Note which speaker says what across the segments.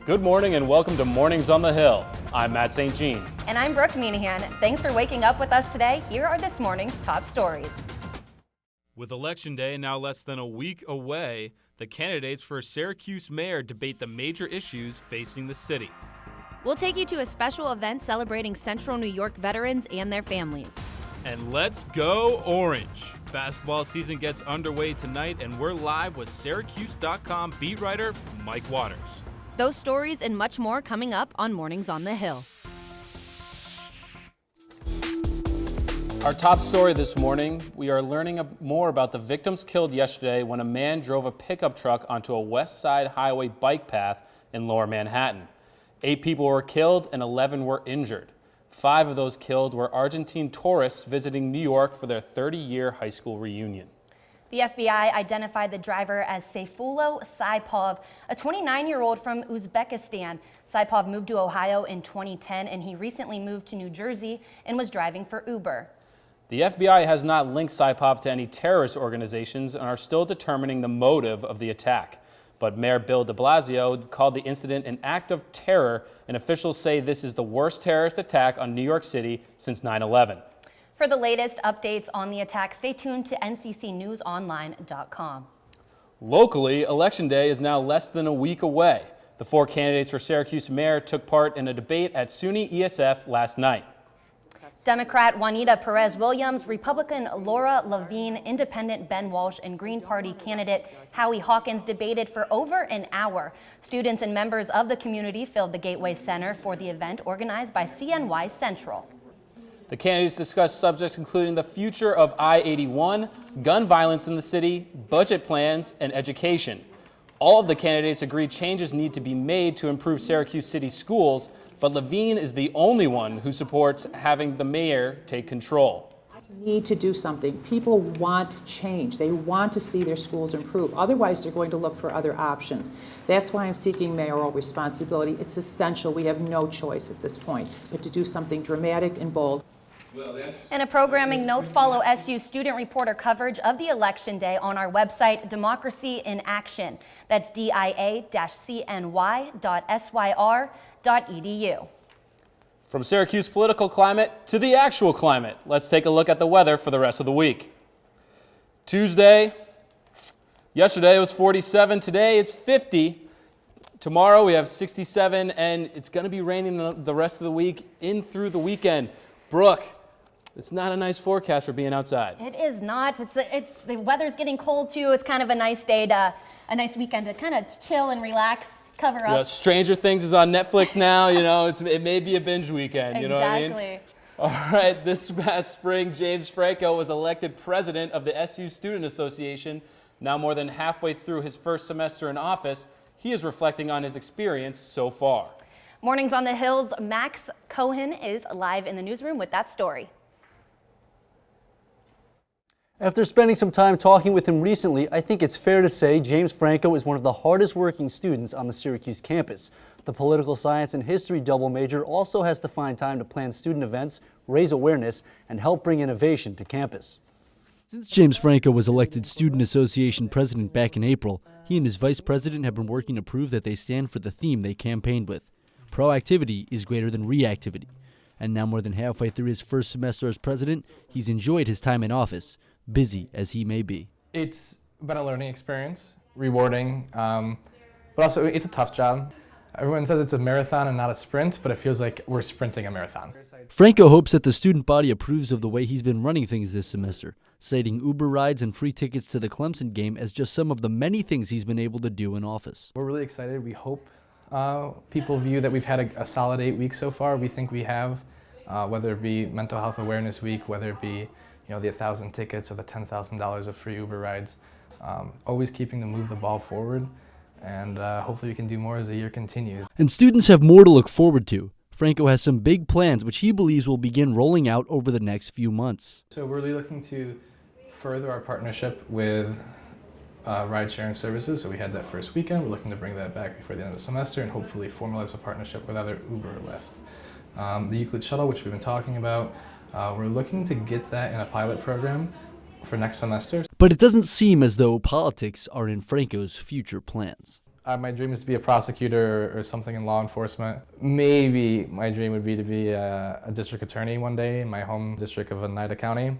Speaker 1: Good morning and welcome to Mornings on the Hill. I'm Matt St. Jean.
Speaker 2: And I'm Brooke Meanahan. Thanks for waking up with us today. Here are this morning's top stories.
Speaker 1: With Election Day now less than a week away, the candidates for Syracuse mayor debate the major issues facing the city.
Speaker 3: We'll take you to a special event celebrating Central New York veterans and their families.
Speaker 1: And let's go Orange! Basketball season gets underway tonight and we're live with Syracuse.com beat writer Mike Waters.
Speaker 3: Those stories and much more coming up on Mornings on the Hill.
Speaker 1: Our top story this morning, we are learning more about the victims killed yesterday when a man drove a pickup truck onto a West Side Highway bike path in Lower Manhattan. 8 people were killed and 11 were injured. 5 of those killed were Argentine tourists visiting New York for their 30-year high school reunion.
Speaker 2: The FBI identified the driver as Sayfullo Saipov, a 29-year-old from Uzbekistan. Saipov moved to Ohio in 2010 and he recently moved to New Jersey and was driving for Uber.
Speaker 1: The FBI has not linked Saipov to any terrorist organizations and are still determining the motive of the attack. But Mayor Bill de Blasio called the incident an act of terror, and officials say this is the worst terrorist attack on New York City since 9/11.
Speaker 2: For the latest updates on the attack, stay tuned to nccnewsonline.com.
Speaker 1: Locally, Election Day is now less than a week away. The 4 candidates for Syracuse mayor took part in a debate at SUNY ESF last night.
Speaker 2: Democrat Juanita Perez-Williams, Republican Laura Levine, Independent Ben Walsh, and Green Party candidate Howie Hawkins debated for over an hour. Students and members of the community filled the Gateway Center for the event organized by CNY Central.
Speaker 1: The candidates discussed subjects including the future of I-81, gun violence in the city, budget plans, and education. All of the candidates agreed changes need to be made to improve Syracuse City schools, but Levine is the only one who supports having the mayor take control.
Speaker 4: We need to do something. People want change. They want to see their schools improve. Otherwise, they're going to look for other options. That's why I'm seeking mayoral responsibility. It's essential. We have no choice at this point but to do something dramatic and bold.
Speaker 2: And a programming note, follow SU student reporter coverage of the election day on our website, Democracy in Action. That's dia-cny.syr.edu.
Speaker 1: From Syracuse political climate to the actual climate, let's take a look at the weather for the rest of the week. Tuesday, yesterday it was 47, today it's 50. Tomorrow we have 67 and it's going to be raining the rest of the week in through the weekend. Brooke, it's not a nice forecast for being outside.
Speaker 2: It is not. The weather's getting cold too. It's kind of a nice day a nice weekend to kind of chill and relax, cover up.
Speaker 1: Stranger Things is on Netflix now. It may be a binge weekend.
Speaker 2: Exactly.
Speaker 1: You know what I mean? All right. This past spring, James Franco was elected president of the SU Student Association. Now more than halfway through his first semester in office, he is reflecting on his experience so far.
Speaker 2: Mornings on the Hill's Max Cohen is live in the newsroom with that story.
Speaker 5: After spending some time talking with him recently, I think it's fair to say James Franco is one of the hardest working students on the Syracuse campus. The political science and history double major also has to find time to plan student events, raise awareness, and help bring innovation to campus. Since James Franco was elected Student Association president back in April, he and his vice president have been working to prove that they stand for the theme they campaigned with. Proactivity is greater than reactivity. And now more than halfway through his first semester as president, he's enjoyed his time in office, busy as he may be.
Speaker 6: It's been a learning experience, rewarding, but also it's a tough job. Everyone says it's a marathon and not a sprint, but it feels like we're sprinting a marathon.
Speaker 5: Franco hopes that the student body approves of the way he's been running things this semester, citing Uber rides and free tickets to the Clemson game as just some of the many things he's been able to do in office.
Speaker 6: We're really excited. We hope people view that we've had a solid 8 weeks so far. We think we have, whether it be Mental Health Awareness Week, whether it be the 1,000 tickets or the $10,000 of free Uber rides. Always keeping to move the ball forward, and hopefully we can do more as the year continues.
Speaker 5: And students have more to look forward to. Franco has some big plans which he believes will begin rolling out over the next few months.
Speaker 6: So we're really looking to further our partnership with ride-sharing services. So we had that first weekend. We're looking to bring that back before the end of the semester and hopefully formalize a partnership with either Uber or Lyft. The Euclid Shuttle, which we've been talking about, we're looking to get that in a pilot program for next semester.
Speaker 5: But it doesn't seem as though politics are in Franco's future plans.
Speaker 6: My dream is to be a prosecutor or something in law enforcement. Maybe my dream would be to be a district attorney one day in my home district of Oneida County.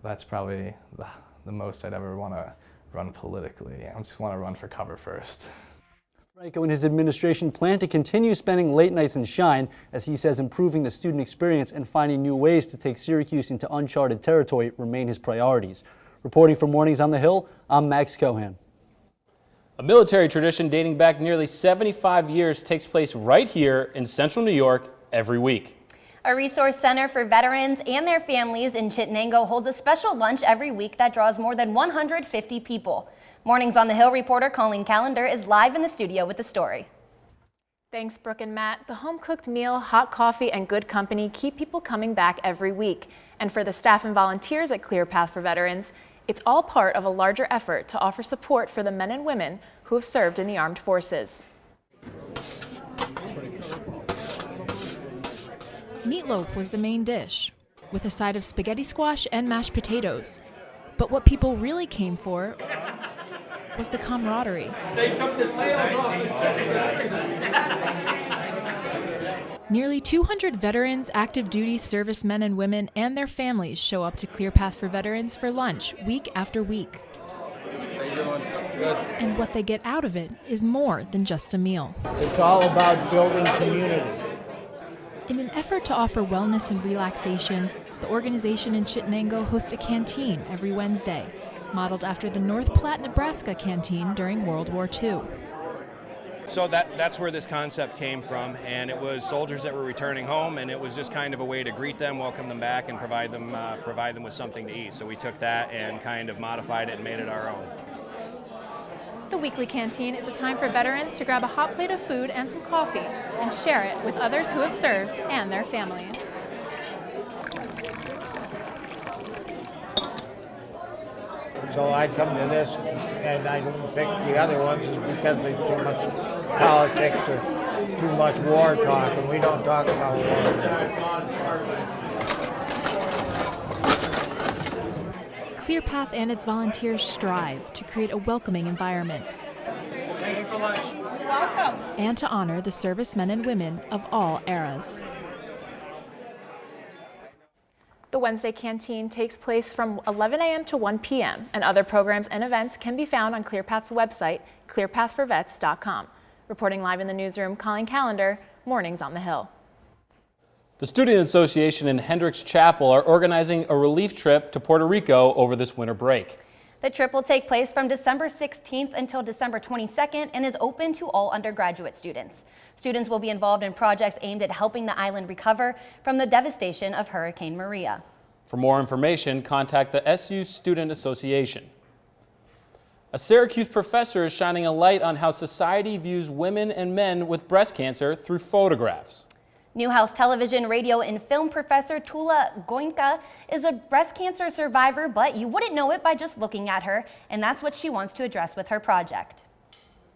Speaker 6: That's probably the most I'd ever want to run politically. I just want to run for cover first.
Speaker 5: Franco and his administration plan to continue spending late nights in Shine, as he says improving the student experience and finding new ways to take Syracuse into uncharted territory remain his priorities. Reporting for Mornings on the Hill, I'm Max Cohan.
Speaker 1: A military tradition dating back nearly 75 years takes place right here in central New York every week.
Speaker 2: A resource center for veterans and their families in Chittenango holds a special lunch every week that draws more than 150 people. Mornings on the Hill reporter Colleen Callender is live in the studio with the story.
Speaker 7: Thanks, Brooke and Matt. The home-cooked meal, hot coffee, and good company keep people coming back every week. And for the staff and volunteers at Clear Path for Veterans, it's all part of a larger effort to offer support for the men and women who have served in the armed forces.
Speaker 3: Meatloaf was the main dish, with a side of spaghetti squash and mashed potatoes. But what people really came for was the camaraderie.
Speaker 8: They took the sails off.
Speaker 3: Nearly 200 veterans, active duty servicemen and women, and their families show up to Clear Path for Veterans for lunch week after week. And what they get out of it is more than just a meal.
Speaker 8: It's all about building community.
Speaker 3: In an effort to offer wellness and relaxation, the organization in Chittenango hosts a canteen every Wednesday, modeled after the North Platte, Nebraska canteen during World War II.
Speaker 9: So that's where this concept came from, and it was soldiers that were returning home, and it was just kind of a way to greet them, welcome them back, and provide them with something to eat. So we took that and kind of modified it and made it our own.
Speaker 7: The weekly canteen is a time for veterans to grab a hot plate of food and some coffee and share it with others who have served and their families.
Speaker 8: So I come to this, and I don't pick the other ones is because there's too much politics or too much war talk, and we don't talk about war here.
Speaker 3: Clear Path and its volunteers strive to create a welcoming environment.
Speaker 8: Thank you for lunch.
Speaker 3: Welcome. And to honor the servicemen and women of all eras.
Speaker 7: The Wednesday canteen takes place from 11 a.m. to 1 p.m. and other programs and events can be found on ClearPath's website, clearpathforvets.com. Reporting live in the newsroom, Colleen Callender, Mornings on the Hill.
Speaker 1: The Student Association and Hendricks Chapel are organizing a relief trip to Puerto Rico over this winter break.
Speaker 2: The trip will take place from December 16th until December 22nd and is open to all undergraduate students. Students will be involved in projects aimed at helping the island recover from the devastation of Hurricane Maria.
Speaker 1: For more information, contact the SU Student Association. A Syracuse professor is shining a light on how society views women and men with breast cancer through photographs.
Speaker 2: Newhouse television, radio, and film professor Tula Goinka is a breast cancer survivor, but you wouldn't know it by just looking at her, and that's what she wants to address with her project.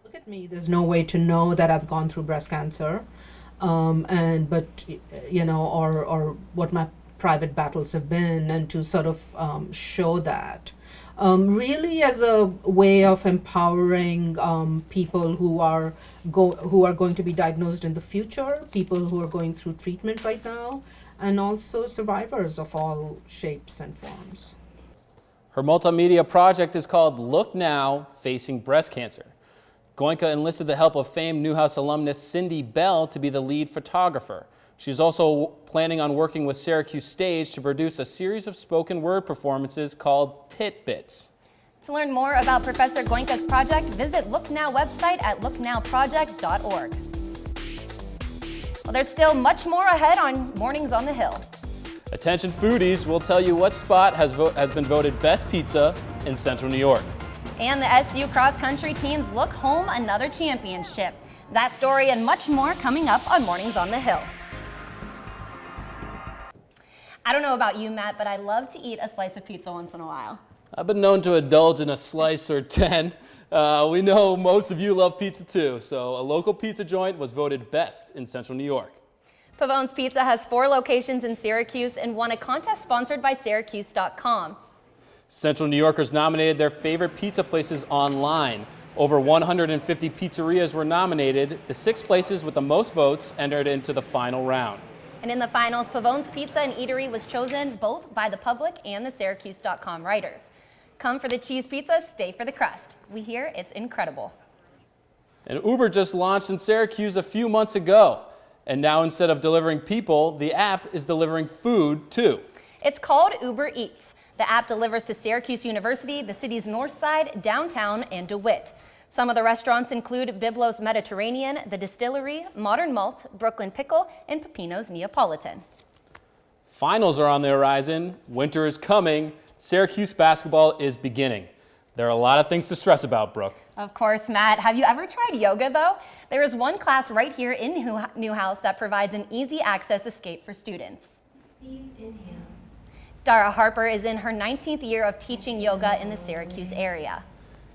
Speaker 10: Look at me, there's no way to know that I've gone through breast cancer, or what my private battles have been, and to sort of show that. Really as a way of empowering people who are going to be diagnosed in the future, people who are going through treatment right now, and also survivors of all shapes and forms.
Speaker 1: Her multimedia project is called Look Now, Facing Breast Cancer. Goinka enlisted the help of famed Newhouse alumnus Cindy Bell to be the lead photographer. She's also planning on working with Syracuse Stage to produce a series of spoken word performances called Titbits.
Speaker 2: To learn more about Professor Goinka's project, visit Look Now website at looknowproject.org. Well, there's still much more ahead on Mornings on the Hill.
Speaker 1: Attention foodies, we'll tell you what spot has been voted best pizza in Central New York.
Speaker 2: And the SU cross-country teams look home another championship. That story and much more coming up on Mornings on the Hill. I don't know about you, Matt, but I love to eat a slice of pizza once in a while.
Speaker 1: I've been known to indulge in a slice or 10. We know most of you love pizza too, so a local pizza joint was voted best in Central New York.
Speaker 2: Pavone's Pizza has 4 locations in Syracuse and won a contest sponsored by Syracuse.com.
Speaker 1: Central New Yorkers nominated their favorite pizza places online. Over 150 pizzerias were nominated. The 6 places with the most votes entered into the final round.
Speaker 2: And in the finals, Pavone's Pizza and Eatery was chosen both by the public and the Syracuse.com writers. Come for the cheese pizza, stay for the crust. We hear it's incredible.
Speaker 1: And Uber just launched in Syracuse a few months ago. And now instead of delivering people, the app is delivering food too.
Speaker 2: It's called Uber Eats. The app delivers to Syracuse University, the city's north side, downtown, and DeWitt. Some of the restaurants include Biblo's Mediterranean, The Distillery, Modern Malt, Brooklyn Pickle, and Pepino's Neapolitan.
Speaker 1: Finals are on the horizon. Winter is coming. Syracuse basketball is beginning. There are a lot of things to stress about, Brooke.
Speaker 2: Of course, Matt. Have you ever tried yoga, though? There is one class right here in Newhouse that provides an easy access escape for students. Deep inhale. Dara Harper is in her 19th year of teaching yoga in the Syracuse area.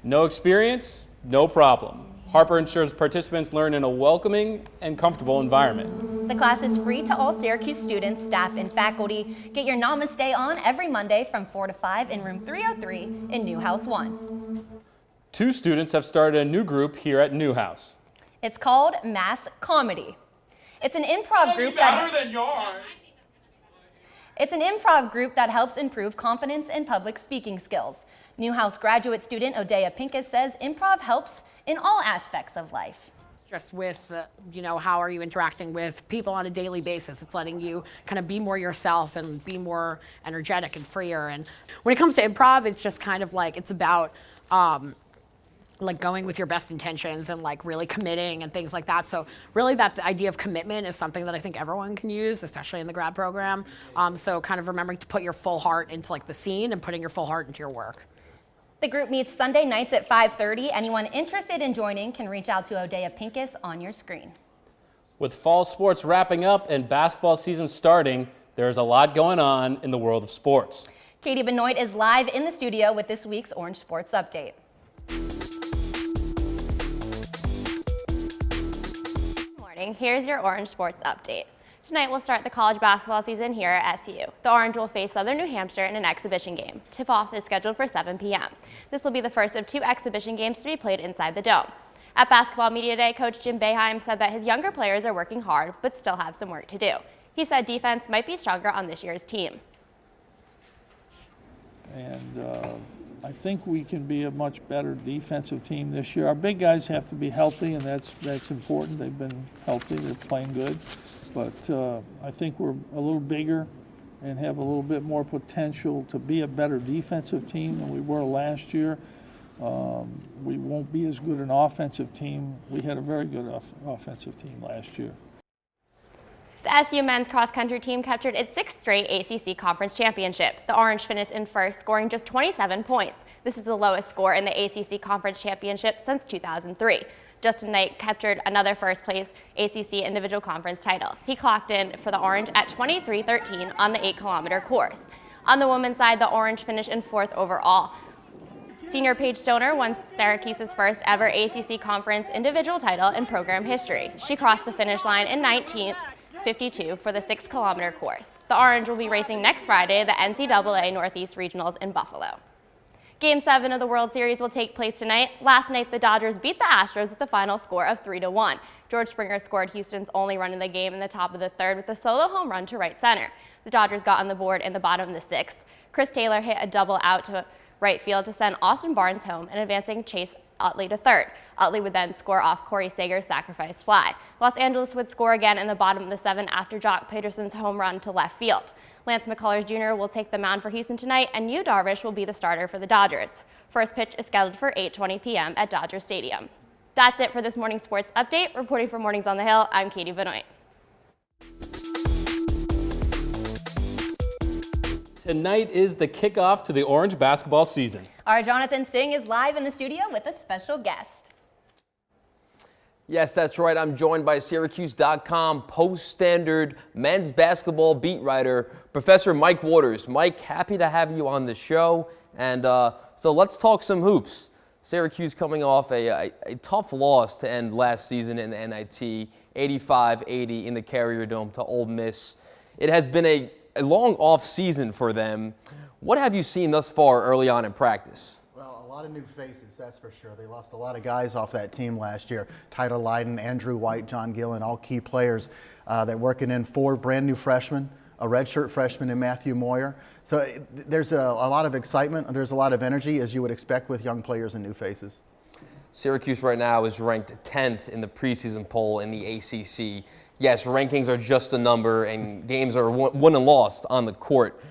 Speaker 1: No experience, no problem. Harper ensures participants learn in a welcoming and comfortable environment.
Speaker 2: The class is free to all Syracuse students, staff, and faculty. Get your Namaste on every Monday from 4 to 5 in room 303 in Newhouse 1.
Speaker 1: 2 students have started a new group here at Newhouse.
Speaker 2: It's called Mass Comedy. It's an improv group It's an improv group that helps improve confidence and public speaking skills. Newhouse graduate student Odea Pincus says improv helps in all aspects of life.
Speaker 11: Just with, how are you interacting with people on a daily basis? It's letting you kind of be more yourself and be more energetic and freer. And when it comes to improv, it's just kind of like, it's about like going with your best intentions and like really committing and things like that. So really that the idea of commitment is something that I think everyone can use, especially in the grad program. So kind of remembering to put your full heart into like the scene and putting your full heart into your work.
Speaker 2: The group meets Sunday nights at 5:30. Anyone interested in joining can reach out to Odea Pincus on your screen.
Speaker 1: With fall sports wrapping up and basketball season starting, there's a lot going on in the world of sports.
Speaker 2: Katie Benoit is live in the studio with this week's Orange Sports Update.
Speaker 12: Good morning. Here's your Orange Sports Update. Tonight we'll start the college basketball season here at SU. The Orange will face Southern New Hampshire in an exhibition game. Tip-off is scheduled for 7 p.m. This will be the first of 2 exhibition games to be played inside the Dome. At Basketball Media Day, Coach Jim Boeheim said that his younger players are working hard but still have some work to do. He said defense might be stronger on this year's team.
Speaker 13: And I think we can be a much better defensive team this year. Our big guys have to be healthy, and that's important. They've been healthy. They're playing good. But I think we're a little bigger and have a little bit more potential to be a better defensive team than we were last year. We won't be as good an offensive team. We had a very good offensive team last year.
Speaker 12: The SU men's cross-country team captured its 6th straight ACC Conference Championship. The Orange finished in first, scoring just 27 points. This is the lowest score in the ACC Conference Championship since 2003. Justin Knight captured another first-place ACC individual conference title. He clocked in for the Orange at 23:13 on the 8-kilometer course. On the women's side, the Orange finished in 4th overall. Senior Paige Stoner won Syracuse's first ever ACC Conference individual title in program history. She crossed the finish line in 19:52 for the 6-kilometer course. The Orange will be racing next Friday at the NCAA Northeast Regionals in Buffalo. Game 7 of the World Series will take place tonight. Last night, the Dodgers beat the Astros with the final score of 3-1. George Springer scored Houston's only run in the game in the top of the 3rd with a solo home run to right center. The Dodgers got on the board in the bottom of the 6th. Chris Taylor hit a double out to right field to send Austin Barnes home and advancing Chase Utley to 3rd. Utley would then score off Corey Seager's sacrifice fly. Los Angeles would score again in the bottom of the 7th after Jock Peterson's home run to left field. Lance McCullers Jr. will take the mound for Houston tonight, and Yu Darvish will be the starter for the Dodgers. First pitch is scheduled for 8:20 p.m. at Dodger Stadium. That's it for this morning's sports update. Reporting for Mornings on the Hill, I'm Katie Benoit.
Speaker 1: Tonight is the kickoff to the Orange basketball season.
Speaker 2: Our Jonathan Singh is live in the studio with a special guest.
Speaker 14: Yes, that's right. I'm joined by Syracuse.com Post-Standard men's basketball beat writer, Professor Mike Waters. Mike, happy to have you on the show. And so let's talk some hoops. Syracuse coming off a tough loss to end last season in the NIT, 85-80 in the Carrier Dome to Ole Miss. It has been a long off season for them. What have you seen thus far early on in practice?
Speaker 15: Well, a lot of new faces, that's for sure. They lost a lot of guys off that team last year. Tyler Lydon, Andrew White, John Gillen, all key players. They're working in 4 brand new freshmen, a redshirt freshman in Matthew Moyer. So there's a lot of excitement. There's a lot of energy, as you would expect with young players and new faces.
Speaker 14: Syracuse right now is ranked 10th in the preseason poll in the ACC. Yes, rankings are just a number, and games are won and lost on the court.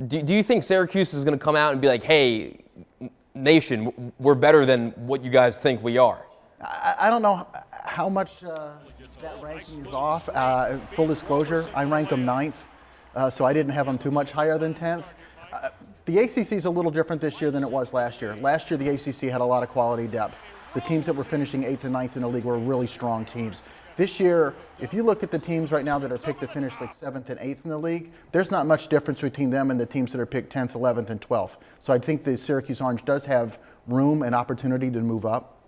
Speaker 14: Do you think Syracuse is going to come out and be like, hey, nation, we're better than what you guys think we are?
Speaker 15: I don't know how much that ranking is off. Full disclosure, I ranked them 9th, so I didn't have them too much higher than 10th. The ACC is a little different this year than it was last year. Last year, the ACC had a lot of quality depth. The teams that were finishing 8th and 9th in the league were really strong teams. This year, if you look at the teams right now that are picked to finish like 7th and 8th in the league, there's not much difference between them and the teams that are picked 10th, 11th, and 12th. So I think the Syracuse Orange does have room and opportunity to move up.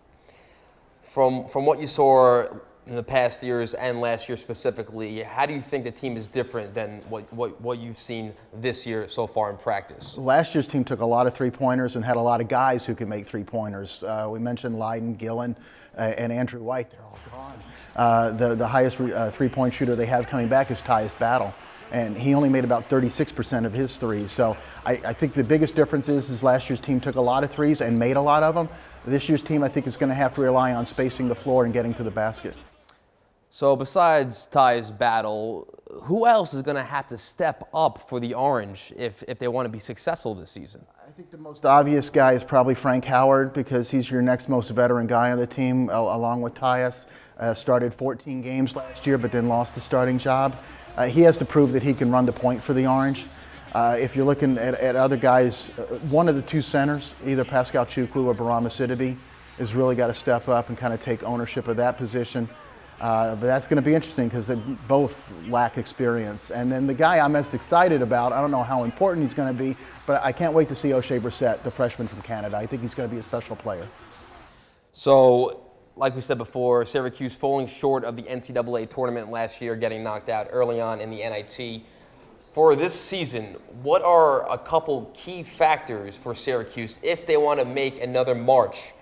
Speaker 14: From what you saw in the past years and last year specifically, how do you think the team is different than what you've seen this year so far in practice?
Speaker 15: Last year's team took a lot of three-pointers and had a lot of guys who could make three-pointers. We mentioned Lydon, Gillen, and Andrew White. They're all gone. The highest three-point shooter they have coming back is Tyus Battle, and he only made about 36% of his threes. So I think the biggest difference is last year's team took a lot of threes and made a lot of them. This year's team, I think, is going to have to rely on spacing the floor and getting to the basket.
Speaker 14: So besides Tyus Battle, who else is going to have to step up for the Orange if they want to be successful this season?
Speaker 15: I think the most obvious guy is probably Frank Howard, because he's your next most veteran guy on the team, along with Tyus. Started 14 games last year, but then lost the starting job. He has to prove that he can run the point for the Orange. If you're looking at other guys, one of the 2 centers, either Pascal Chukwu or Barama Sidibe, has really got to step up and kind of take ownership of that position. But that's going to be interesting because they both lack experience. And then the guy I'm most excited about, I don't know how important he's going to be, but I can't wait to see O'Shea Brissett, the freshman from Canada. I think he's going to be a special player.
Speaker 14: So, like we said before, Syracuse falling short of the NCAA tournament last year, getting knocked out early on in the NIT. For this season, what are a couple key factors for Syracuse if they want to make another march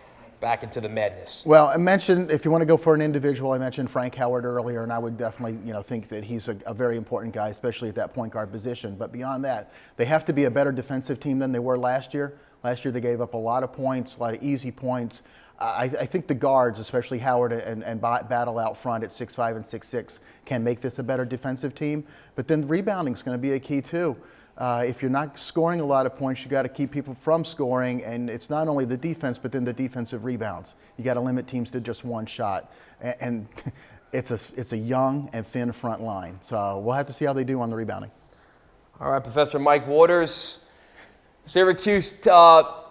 Speaker 14: back into the madness?
Speaker 15: Well, I mentioned, if you want to go for an individual, I mentioned Frank Howard earlier, and I would definitely, think that he's a very important guy, especially at that point guard position. But beyond that, they have to be a better defensive team than they were last year. Last year they gave up a lot of points, a lot of easy points. I think the guards, especially Howard and Battle out front at 6'5" and 6'6", can make this a better defensive team. But then rebounding is going to be a key too. If you're not scoring a lot of points, you got to keep people from scoring, and it's not only the defense, but then the defensive rebounds. You got to limit teams to just one shot, and it's a young and thin front line. So we'll have to see how they do on the rebounding.
Speaker 14: All right, Professor Mike Waters, Syracuse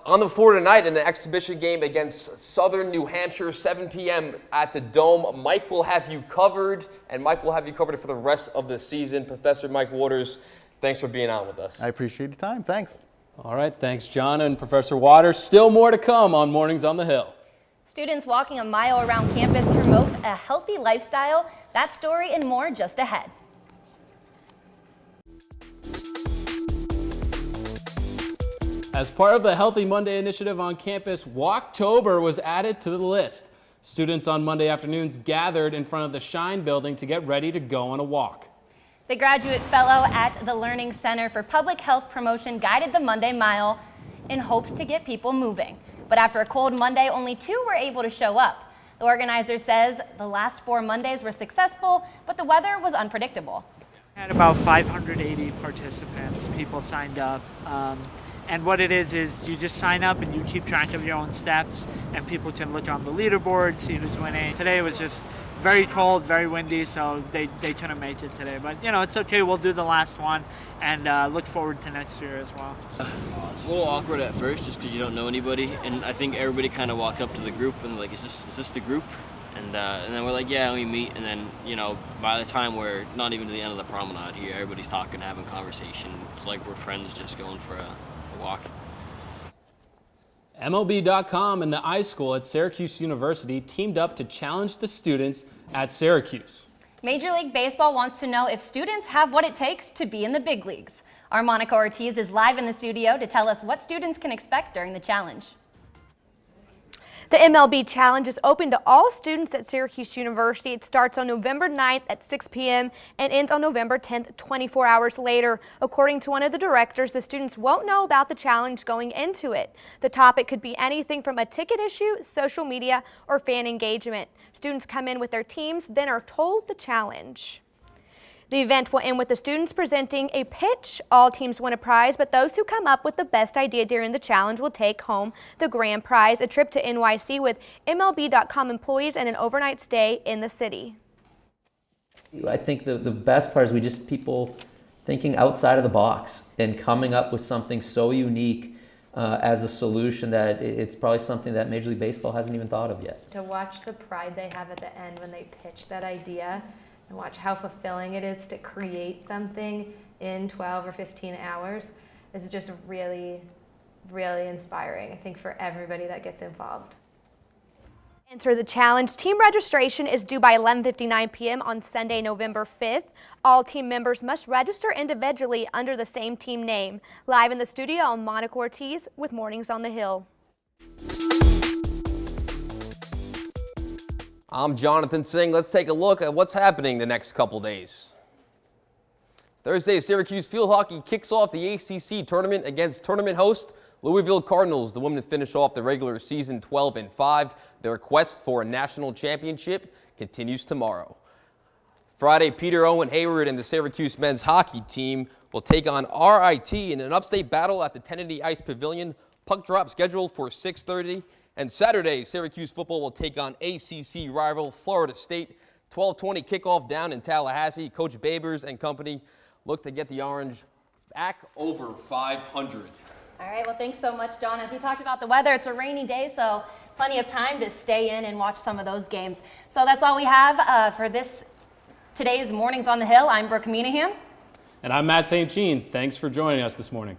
Speaker 14: on the floor tonight in an exhibition game against Southern New Hampshire, 7 p.m. at the Dome. Mike will have you covered, and Mike will have you covered for the rest of the season. Professor Mike Waters, thanks for being on with us.
Speaker 15: I appreciate your time. Thanks.
Speaker 1: All right. Thanks, John and Professor Waters. Still more to come on Mornings on the Hill.
Speaker 2: Students walking a mile around campus to promote a healthy lifestyle. That story and more just ahead.
Speaker 1: As part of the Healthy Monday initiative on campus, Walktober was added to the list. Students on Monday afternoons gathered in front of the Shine building to get ready to go on a walk.
Speaker 2: The graduate fellow at the Learning Center for Public Health Promotion guided the Monday Mile in hopes to get people moving. But after a cold Monday, only 2 were able to show up. The organizer says the last 4 Mondays were successful, but the weather was unpredictable.
Speaker 16: Had about 580 participants, people signed up. And what it is you just sign up and you keep track of your own steps, and people can look on the leaderboard, see who's winning. Today was just very cold, very windy, so they couldn't make it today. But, it's okay. We'll do the last one and look forward to next year as well.
Speaker 17: It's a little awkward at first just because you don't know anybody. And I think everybody kind of walked up to the group and like, is this the group? And then we're like, yeah, we meet. And then, by the time we're not even to the end of the promenade here, everybody's talking, having conversation. It's like we're friends just going for a walk.
Speaker 1: MLB.com and the iSchool at Syracuse University teamed up to challenge the students at Syracuse.
Speaker 2: Major League Baseball wants to know if students have what it takes to be in the big leagues. Our Monica Ortiz is live in the studio to tell us what students can expect during the challenge.
Speaker 18: The MLB Challenge is open to all students at Syracuse University. It starts on November 9th at 6 p.m. and ends on November 10th, 24 hours later. According to one of the directors, the students won't know about the challenge going into it. The topic could be anything from a ticket issue, social media, or fan engagement. Students come in with their teams, then are told the challenge. The event will end with the students presenting a pitch. All teams win a prize, but those who come up with the best idea during the challenge will take home the grand prize, a trip to NYC with MLB.com employees and an overnight stay in the city.
Speaker 19: I think the best part is people thinking outside of the box and coming up with something so unique as a solution that it's probably something that Major League Baseball hasn't even thought of yet.
Speaker 20: To watch the pride they have at the end when they pitch that idea, and watch how fulfilling it is to create something in 12 or 15 hours is just really, really inspiring, I think, for everybody that gets involved.
Speaker 18: Enter the challenge. Team registration is due by 11:59 p.m. on Sunday, November 5th. All team members must register individually under the same team name. Live in the studio, I'm Monica Ortiz with Mornings on the Hill.
Speaker 14: I'm Jonathan Singh. Let's take a look at what's happening the next couple days. Thursday, Syracuse field hockey kicks off the ACC tournament against tournament host Louisville Cardinals. The women finish off the regular season 12-5. Their quest for a national championship continues tomorrow. Friday, Peter Owen Hayward and the Syracuse men's hockey team will take on RIT in an upstate battle at the Kennedy Ice Pavilion. Puck drop scheduled for 6:30. And Saturday, Syracuse football will take on ACC rival Florida State. 12:20 kickoff down in Tallahassee. Coach Babers and company look to get the Orange back over 500.
Speaker 2: All right, well, thanks so much, John. As we talked about the weather, it's a rainy day, so plenty of time to stay in and watch some of those games. So that's all we have for today's Mornings on the Hill. I'm Brooke Menahan.
Speaker 1: And I'm Matt St. Jean. Thanks for joining us this morning.